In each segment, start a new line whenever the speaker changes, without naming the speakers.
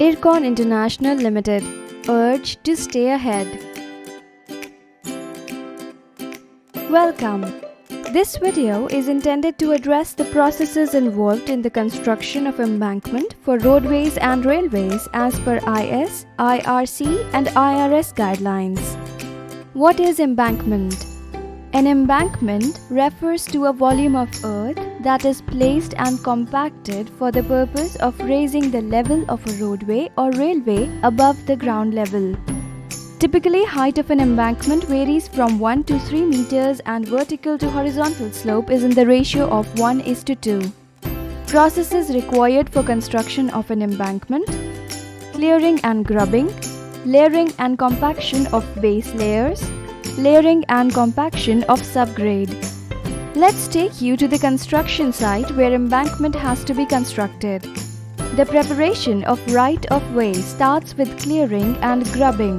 Ircon International Limited urge to stay ahead. Welcome. This video is intended to address the processes involved in the construction of embankment for roadways and railways as per IS, IRC and IRS guidelines. What is embankment? An embankment refers to a volume of earth that is placed and compacted for the purpose of raising the level of a roadway or railway above the ground level. Typically, height of an embankment varies from 1 to 3 meters and vertical to horizontal slope is in the ratio of 1:2. Processes required for construction of an embankment: clearing and grubbing, layering and compaction of base layers, layering and compaction of subgrade. Let's take you to the construction site where embankment has to be constructed. The preparation of right-of-way starts with clearing and grubbing.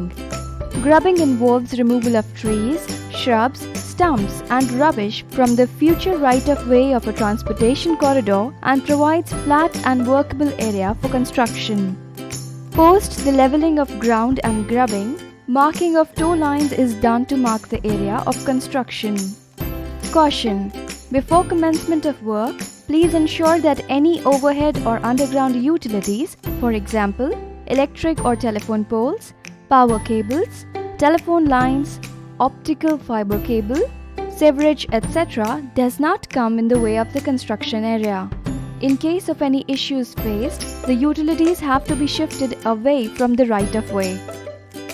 Grubbing involves removal of trees, shrubs, stumps and rubbish from the future right-of-way of a transportation corridor and provides flat and workable area for construction. Post the leveling of ground and grubbing, marking of tow lines is done to mark the area of construction. Caution: before commencement of work, please ensure that any overhead or underground utilities, for example, electric or telephone poles, power cables, telephone lines, optical fiber cable, sewerage, etc., does not come in the way of the construction area. In case of any issues faced, the utilities have to be shifted away from the right-of-way.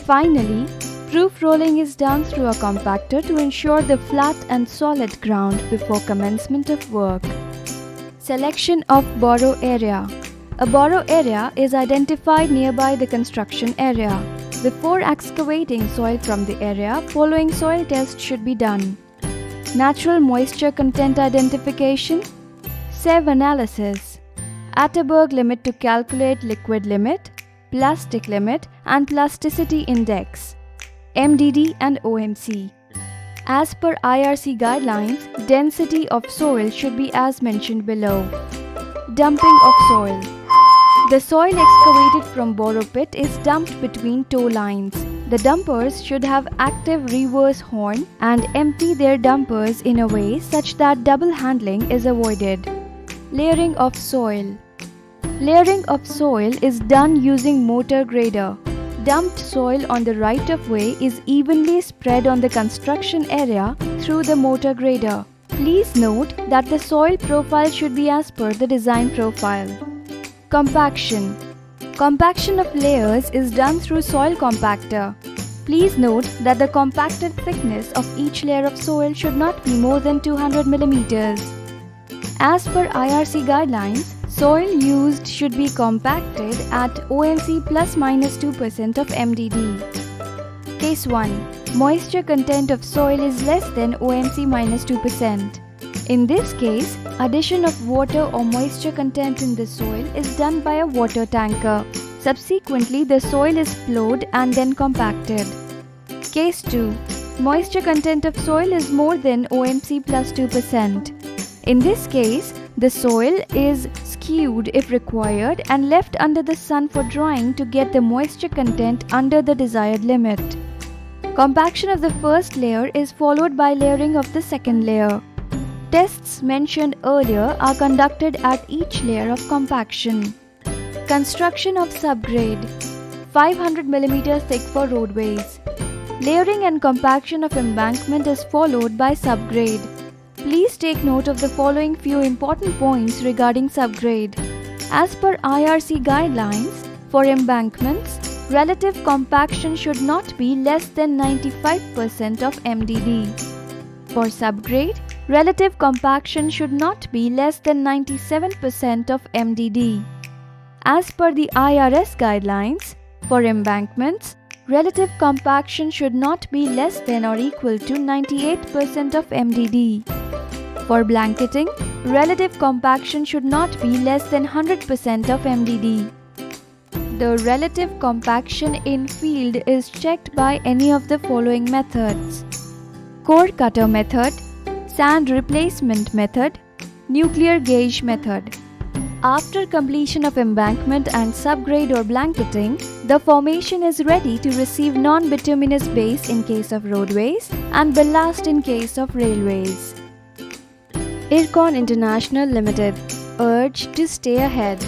Finally, proof rolling is done through a compactor to ensure the flat and solid ground before commencement of work. Selection of borrow area. A borrow area is identified nearby the construction area. Before excavating soil from the area, following soil tests should be done: natural moisture content identification, SEV analysis, Atterberg limit to calculate liquid limit, plastic limit and plasticity index, MDD and OMC. As per IRC guidelines, density of soil should be as mentioned below. Dumping of soil. The soil excavated from borrow pit is dumped between tow lines. The dumpers should have active reverse horn and empty their dumpers in a way such that double handling is avoided. Layering of soil. Layering of soil is done using motor grader. Dumped soil on the right-of-way is evenly spread on the construction area through the motor grader. Please note that the soil profile should be as per the design profile. Compaction. Compaction of layers is done through soil compactor. Please note that the compacted thickness of each layer of soil should not be more than 200 mm. As per IRC guidelines, soil used should be compacted at OMC ±2% of MDD. Case 1. Moisture content of soil is less than OMC -2%. In this case, addition of water or moisture content in the soil is done by a water tanker. Subsequently, the soil is plowed and then compacted. Case 2. Moisture content of soil is more than OMC +2%. In this case, the soil is skewed if required and left under the sun for drying to get the moisture content under the desired limit. Compaction of the first layer is followed by layering of the second layer. Tests mentioned earlier are conducted at each layer of compaction. Construction of subgrade. 500 mm thick for roadways. Layering and compaction of embankment is followed by subgrade. Please take note of the following few important points regarding subgrade. As per IRC guidelines, for embankments, relative compaction should not be less than 95% of MDD. For subgrade, relative compaction should not be less than 97% of MDD. As per the IRS guidelines, for embankments, relative compaction should not be less than or equal to 98% of MDD. For blanketing, relative compaction should not be less than 100% of MDD. The relative compaction in field is checked by any of the following methods: core cutter method, sand replacement method, nuclear gauge method. After completion of embankment and subgrade or blanketing, the formation is ready to receive non-bituminous base in case of roadways and ballast in case of railways. Ircon International Limited, urge to stay ahead.